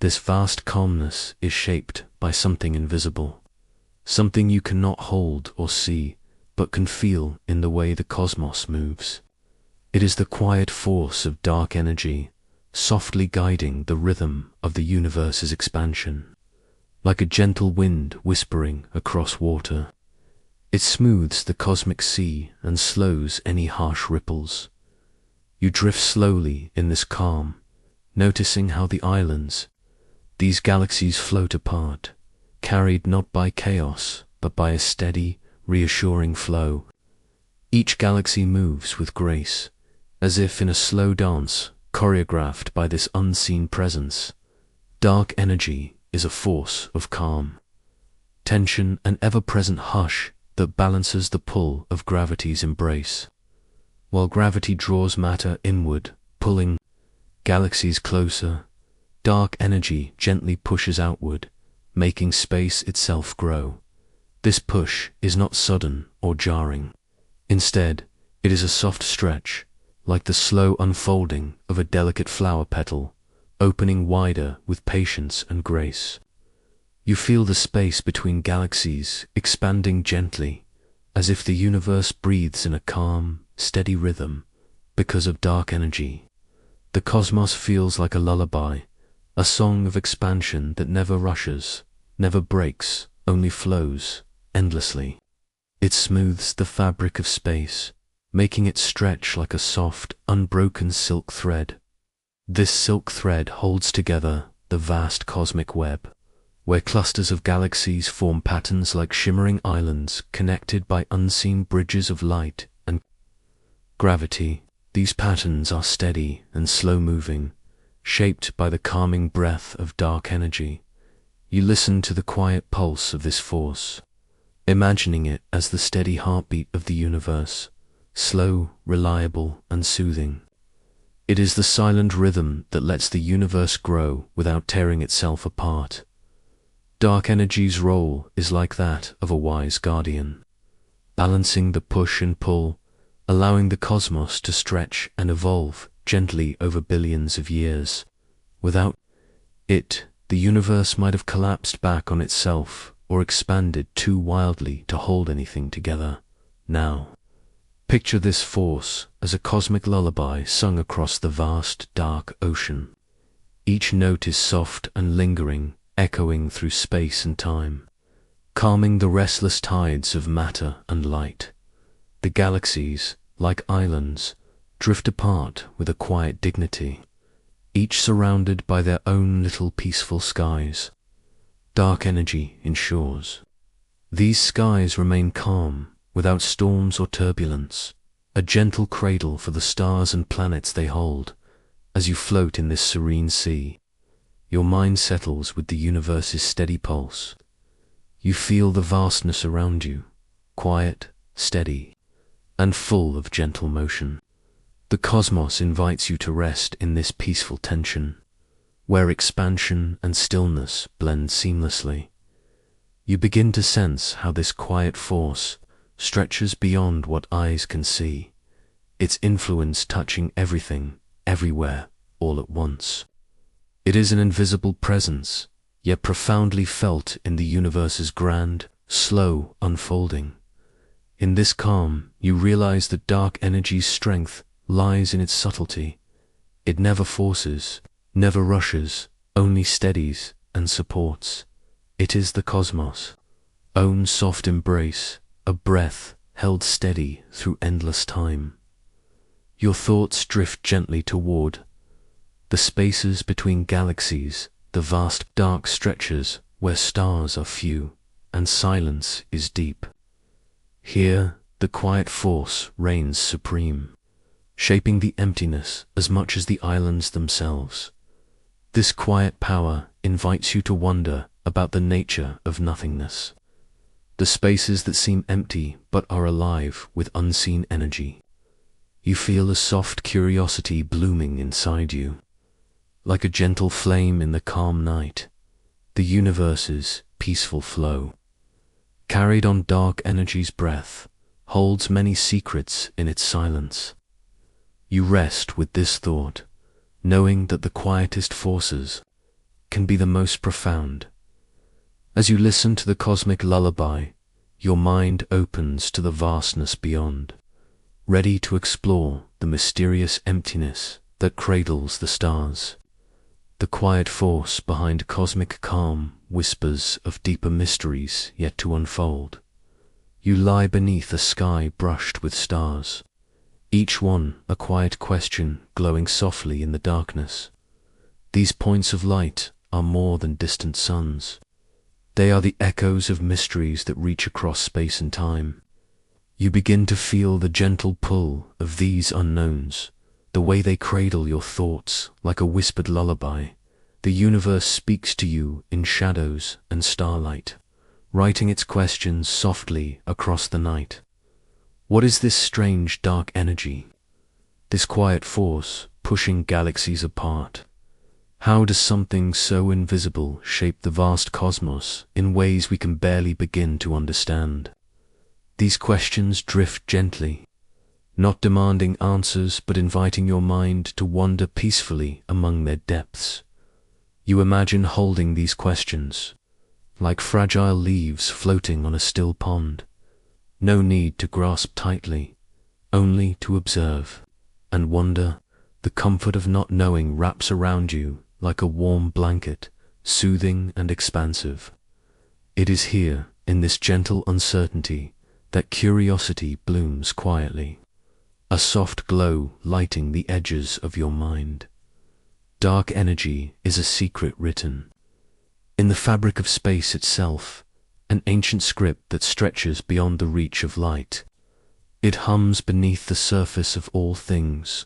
This vast calmness is shaped by something invisible, something you cannot hold or see, but can feel in the way the cosmos moves. It is the quiet force of dark energy, softly guiding the rhythm of the universe's expansion. Like a gentle wind whispering across water, it smooths the cosmic sea and slows any harsh ripples. You drift slowly in this calm, noticing how the islands, these galaxies, float apart, carried not by chaos, but by a steady, reassuring flow. Each galaxy moves with grace, as if in a slow dance choreographed by this unseen presence. Dark energy is a force of calm, tension, and ever-present hush that balances the pull of gravity's embrace. While gravity draws matter inward, pulling galaxies closer, dark energy gently pushes outward, making space itself grow. This push is not sudden or jarring. Instead, it is a soft stretch, like the slow unfolding of a delicate flower petal, opening wider with patience and grace. You feel the space between galaxies expanding gently, as if the universe breathes in a calm, steady rhythm because of dark energy. The cosmos feels like a lullaby, a song of expansion that never rushes, never breaks, only flows endlessly. It smooths the fabric of space, making it stretch like a soft, unbroken silk thread. This silk thread holds together the vast cosmic web, where clusters of galaxies form patterns like shimmering islands connected by unseen bridges of light and gravity. These patterns are steady and slow-moving, shaped by the calming breath of dark energy. You listen to the quiet pulse of this force, imagining it as the steady heartbeat of the universe, slow, reliable, and soothing. It is the silent rhythm that lets the universe grow without tearing itself apart. Dark energy's role is like that of a wise guardian, balancing the push and pull, allowing the cosmos to stretch and evolve gently over billions of years. Without it, the universe might have collapsed back on itself or expanded too wildly to hold anything together. Now, picture this force as a cosmic lullaby sung across the vast, dark ocean. Each note is soft and lingering, echoing through space and time, calming the restless tides of matter and light. The galaxies, like islands, drift apart with a quiet dignity, each surrounded by their own little peaceful skies. Dark energy ensures these skies remain calm, without storms or turbulence, a gentle cradle for the stars and planets they hold. As you float in this serene sea, your mind settles with the universe's steady pulse. You feel the vastness around you, quiet, steady, and full of gentle motion. The cosmos invites you to rest in this peaceful tension, where expansion and stillness blend seamlessly. You begin to sense how this quiet force stretches beyond what eyes can see, its influence touching everything, everywhere, all at once. It is an invisible presence, yet profoundly felt in the universe's grand, slow unfolding. In this calm, you realize that dark energy's strength lies in its subtlety. It never forces, never rushes, only steadies and supports. It is the cosmos' own soft embrace, a breath held steady through endless time. Your thoughts drift gently toward the spaces between galaxies, the vast dark stretches where stars are few and silence is deep. Here, the quiet force reigns supreme, shaping the emptiness as much as the islands themselves. This quiet power invites you to wonder about the nature of nothingness, the spaces that seem empty but are alive with unseen energy. You feel a soft curiosity blooming inside you. Like a gentle flame in the calm night, the universe's peaceful flow, carried on dark energy's breath, holds many secrets in its silence. You rest with this thought, knowing that the quietest forces can be the most profound. As you listen to the cosmic lullaby, your mind opens to the vastness beyond, ready to explore the mysterious emptiness that cradles the stars. The quiet force behind cosmic calm whispers of deeper mysteries yet to unfold. You lie beneath a sky brushed with stars, each one a quiet question glowing softly in the darkness. These points of light are more than distant suns. They are the echoes of mysteries that reach across space and time. You begin to feel the gentle pull of these unknowns, the way they cradle your thoughts like a whispered lullaby. The universe speaks to you in shadows and starlight, writing its questions softly across the night. What is this strange dark energy? This quiet force pushing galaxies apart? How does something so invisible shape the vast cosmos in ways we can barely begin to understand? These questions drift gently, not demanding answers but inviting your mind to wander peacefully among their depths. You imagine holding these questions, like fragile leaves floating on a still pond. No need to grasp tightly, only to observe and wonder. The comfort of not knowing wraps around you like a warm blanket, soothing and expansive. It is here, in this gentle uncertainty, that curiosity blooms quietly, a soft glow lighting the edges of your mind. Dark energy is a secret written in the fabric of space itself, an ancient script that stretches beyond the reach of light. It hums beneath the surface of all things,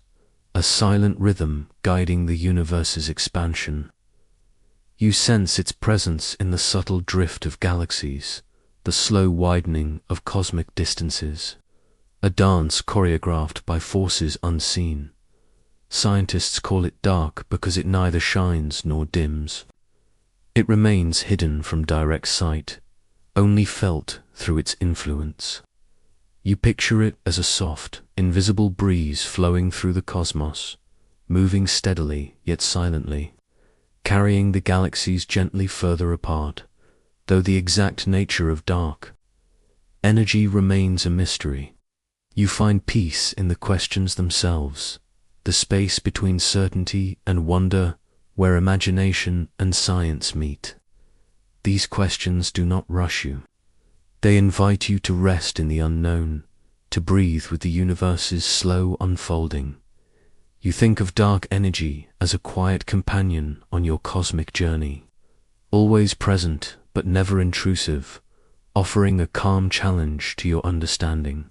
a silent rhythm guiding the universe's expansion. You sense its presence in the subtle drift of galaxies, the slow widening of cosmic distances, a dance choreographed by forces unseen. Scientists call it dark because it neither shines nor dims. It remains hidden from direct sight, only felt through its influence. You picture it as a soft, invisible breeze flowing through the cosmos, moving steadily yet silently, carrying the galaxies gently further apart. Though the exact nature of dark energy remains a mystery, you find peace in the questions themselves, the space between certainty and wonder where imagination and science meet. These questions do not rush you. They invite you to rest in the unknown, to breathe with the universe's slow unfolding. You think of dark energy as a quiet companion on your cosmic journey, always present but never intrusive, offering a calm challenge to your understanding.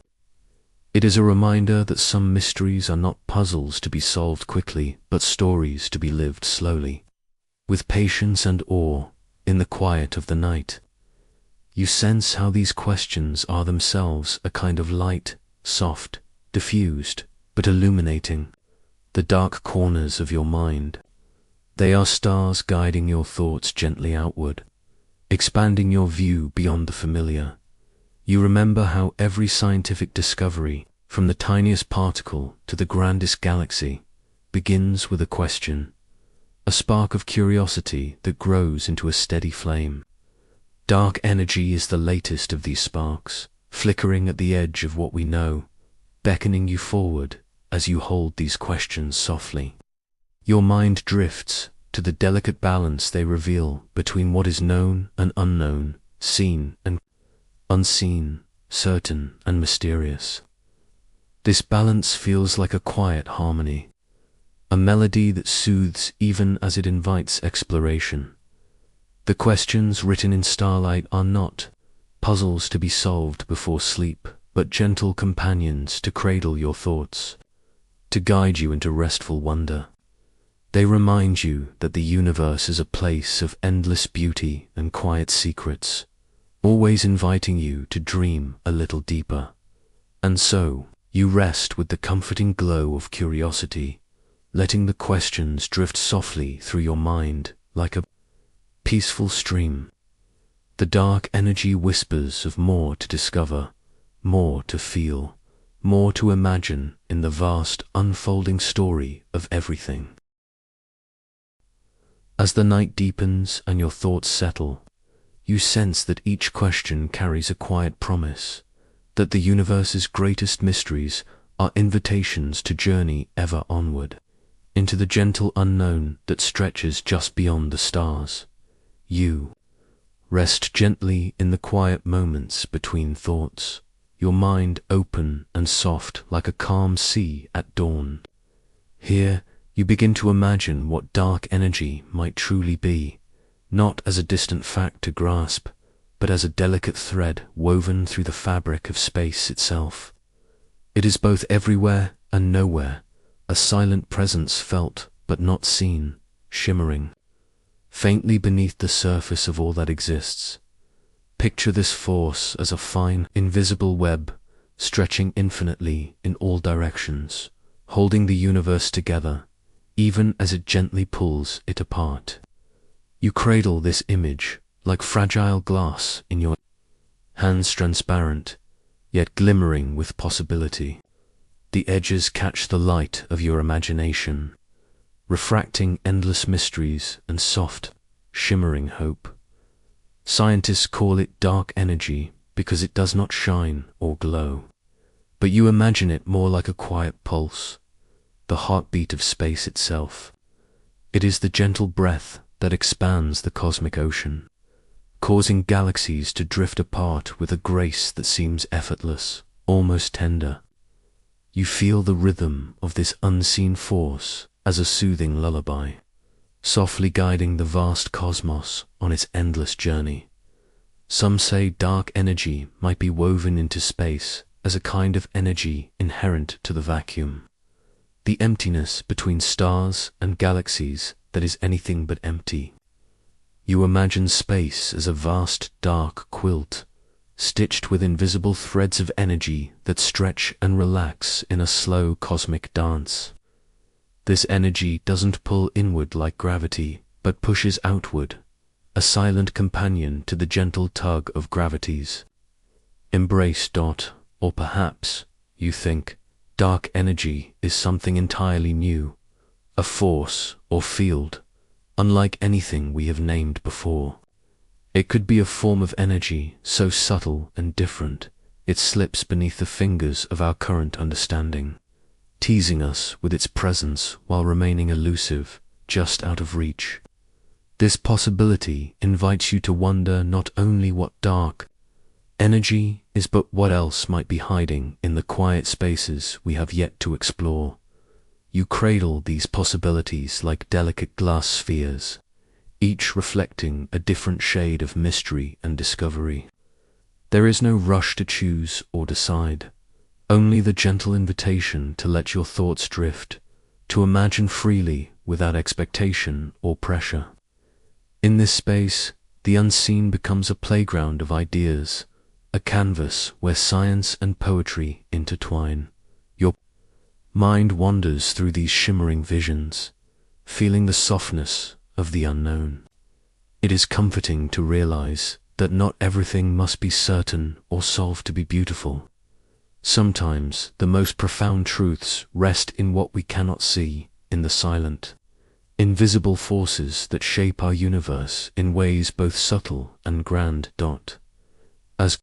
It is a reminder that some mysteries are not puzzles to be solved quickly, but stories to be lived slowly, with patience and awe, in the quiet of the night. You sense how these questions are themselves a kind of light, soft, diffused, but illuminating the dark corners of your mind. They are stars guiding your thoughts gently outward, expanding your view beyond the familiar. You remember how every scientific discovery, from the tiniest particle to the grandest galaxy, begins with a question, a spark of curiosity that grows into a steady flame. Dark energy is the latest of these sparks, flickering at the edge of what we know, beckoning you forward as you hold these questions softly. Your mind drifts to the delicate balance they reveal between what is known and unknown, seen and unseen, certain and mysterious. This balance feels like a quiet harmony, a melody that soothes even as it invites exploration. The questions written in starlight are not puzzles to be solved before sleep, but gentle companions to cradle your thoughts, to guide you into restful wonder. They remind you that the universe is a place of endless beauty and quiet secrets, always inviting you to dream a little deeper. And so, You rest with the comforting glow of curiosity, letting the questions drift softly through your mind like a peaceful stream. The dark energy whispers of more to discover, more to feel, more to imagine in the vast unfolding story of everything. As the night deepens and your thoughts settle, you sense that each question carries a quiet promise, that the universe's greatest mysteries are invitations to journey ever onward, into the gentle unknown that stretches just beyond the stars. You rest gently in the quiet moments between thoughts, your mind open and soft like a calm sea at dawn. Here, you begin to imagine what dark energy might truly be, not as a distant fact to grasp, but as a delicate thread woven through the fabric of space itself. It is both everywhere and nowhere, a silent presence felt but not seen, shimmering faintly beneath the surface of all that exists. Picture this force as a fine, invisible web, stretching infinitely in all directions, holding the universe together, even as it gently pulls it apart. You cradle this image like fragile glass in your hands, transparent, yet glimmering with possibility. The edges catch the light of your imagination, refracting endless mysteries and soft, shimmering hope. Scientists call it dark energy because it does not shine or glow, but you imagine it more like a quiet pulse, the heartbeat of space itself. It is the gentle breath that expands the cosmic ocean, causing galaxies to drift apart with a grace that seems effortless, almost tender. You feel the rhythm of this unseen force as a soothing lullaby, softly guiding the vast cosmos on its endless journey. Some say dark energy might be woven into space as a kind of energy inherent to the vacuum, the emptiness between stars and galaxies that is anything but empty. You imagine space as a vast dark quilt, stitched with invisible threads of energy that stretch and relax in a slow cosmic dance. This energy doesn't pull inward like gravity, but pushes outward, a silent companion to the gentle tug of gravities. Embrace Dot, or perhaps, you think, dark energy is something entirely new, a force or field, unlike anything we have named before. It could be a form of energy so subtle and different, it slips beneath the fingers of our current understanding, teasing us with its presence while remaining elusive, just out of reach. This possibility invites you to wonder not only what dark energy is, but what else might be hiding in the quiet spaces we have yet to explore. You cradle these possibilities like delicate glass spheres, each reflecting a different shade of mystery and discovery. There is no rush to choose or decide, only the gentle invitation to let your thoughts drift, to imagine freely without expectation or pressure. In this space, the unseen becomes a playground of ideas, a canvas where science and poetry intertwine. Your mind wanders through these shimmering visions, feeling the softness of the unknown. It is comforting to realize that not everything must be certain or solved to be beautiful. Sometimes the most profound truths rest in what we cannot see, in the silent, invisible forces that shape our universe in ways both subtle and grand. As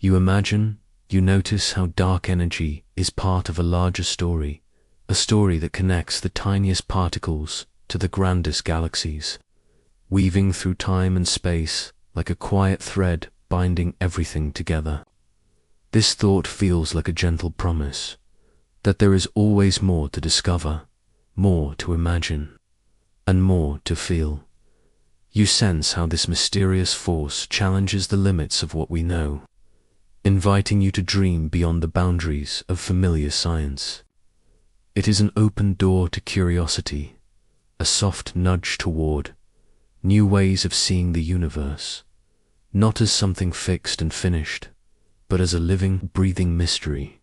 you imagine, you notice how dark energy is part of a larger story, a story that connects the tiniest particles to the grandest galaxies, weaving through time and space like a quiet thread binding everything together. This thought feels like a gentle promise that there is always more to discover, more to imagine, and more to feel. You sense how this mysterious force challenges the limits of what we know, inviting you to dream beyond the boundaries of familiar science. It is an open door to curiosity, a soft nudge toward new ways of seeing the universe, not as something fixed and finished, but as a living, breathing mystery.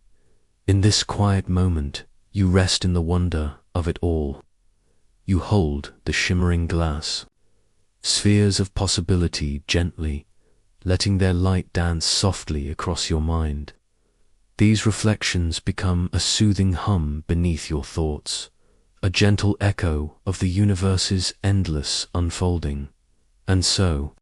In this quiet moment, you rest in the wonder of it all. You hold the shimmering glass, spheres of possibility gently, letting their light dance softly across your mind. These reflections become a soothing hum beneath your thoughts, a gentle echo of the universe's endless unfolding. And so,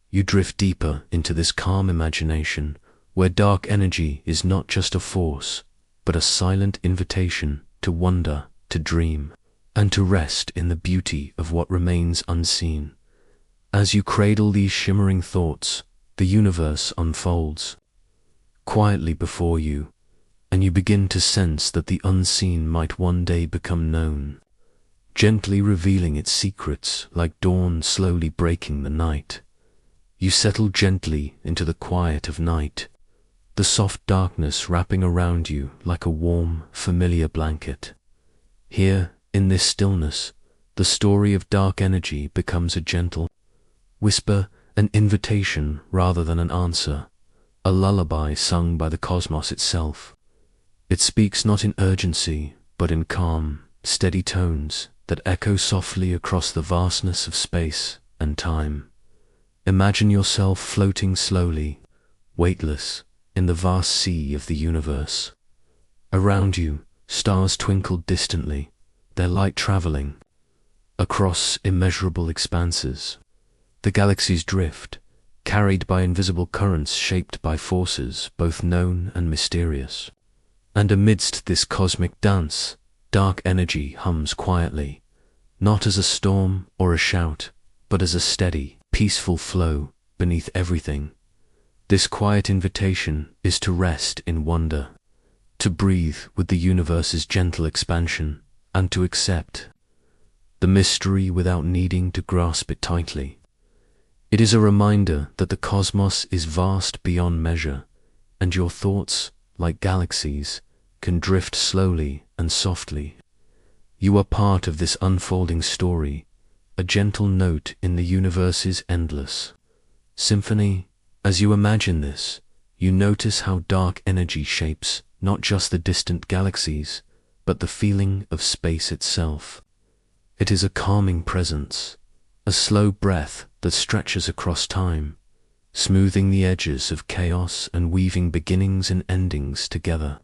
you drift deeper into this calm imagination, where dark energy is not just a force, but a silent invitation to wonder, to dream, and to rest in the beauty of what remains unseen. As you cradle these shimmering thoughts, the universe unfolds quietly before you, and you begin to sense that the unseen might one day become known, gently revealing its secrets like dawn slowly breaking the night. You settle gently into the quiet of night, the soft darkness wrapping around you like a warm, familiar blanket. Here, in this stillness, the story of dark energy becomes a gentle whisper, an invitation rather than an answer, a lullaby sung by the cosmos itself. It speaks not in urgency, but in calm, steady tones that echo softly across the vastness of space and time. Imagine yourself floating slowly, weightless, in the vast sea of the universe. Around you, stars twinkle distantly, their light traveling across immeasurable expanses. The galaxies drift, carried by invisible currents shaped by forces both known and mysterious. And amidst this cosmic dance, dark energy hums quietly, not as a storm or a shout, but as a steady, peaceful flow beneath everything. This quiet invitation is to rest in wonder, to breathe with the universe's gentle expansion, and to accept the mystery without needing to grasp it tightly. It is a reminder that the cosmos is vast beyond measure, and your thoughts, like galaxies, can drift slowly and softly. You are part of this unfolding story, a gentle note in the universe's endless symphony. As you imagine this, you notice how dark energy shapes not just the distant galaxies, but the feeling of space itself. It is a calming presence, a slow breath that stretches across time, smoothing the edges of chaos and weaving beginnings and endings together.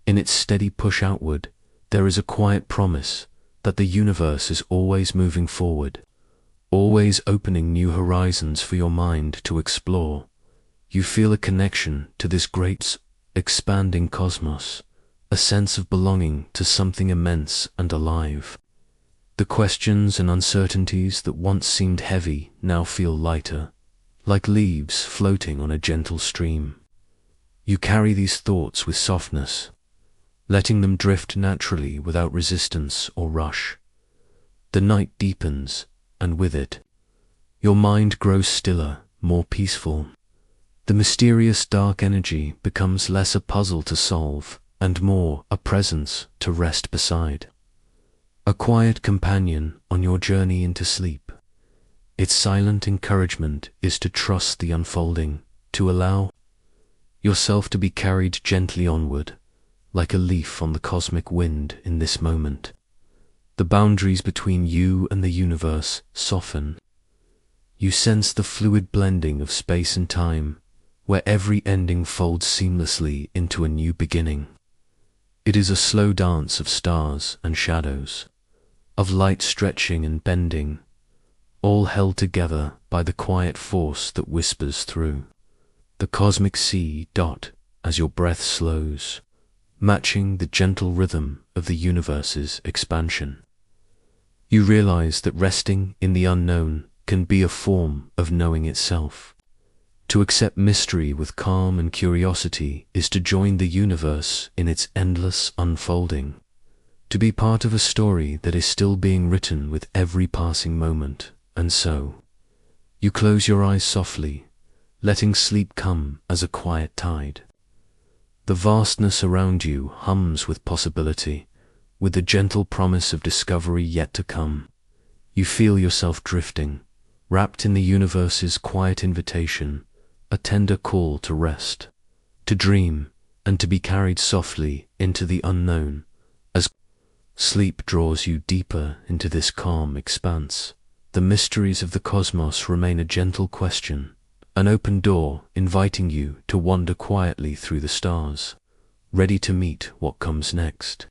In its steady push outward, there is a quiet promise that the universe is always moving forward, always opening new horizons for your mind to explore. You feel a connection to this great, expanding cosmos, a sense of belonging to something immense and alive. The questions and uncertainties that once seemed heavy now feel lighter, like leaves floating on a gentle stream. You carry these thoughts with softness, letting them drift naturally without resistance or rush. The night deepens, and with it, your mind grows stiller, more peaceful. The mysterious dark energy becomes less a puzzle to solve, and more a presence to rest beside. A quiet companion on your journey into sleep. Its silent encouragement is to trust the unfolding, to allow yourself to be carried gently onward, like a leaf on the cosmic wind in this moment. The boundaries between you and the universe soften. You sense the fluid blending of space and time, where every ending folds seamlessly into a new beginning. It is a slow dance of stars and shadows, of light stretching and bending, all held together by the quiet force that whispers through the cosmic sea dot as your breath slows, matching the gentle rhythm of the universe's expansion. You realize that resting in the unknown can be a form of knowing itself. To accept mystery with calm and curiosity is to join the universe in its endless unfolding, to be part of a story that is still being written with every passing moment. And so, you close your eyes softly, letting sleep come as a quiet tide. The vastness around you hums with possibility, with the gentle promise of discovery yet to come. You feel yourself drifting, wrapped in the universe's quiet invitation, a tender call to rest, to dream, and to be carried softly into the unknown as sleep draws you deeper into this calm expanse. The mysteries of the cosmos remain a gentle question, an open door inviting you to wander quietly through the stars, ready to meet what comes next.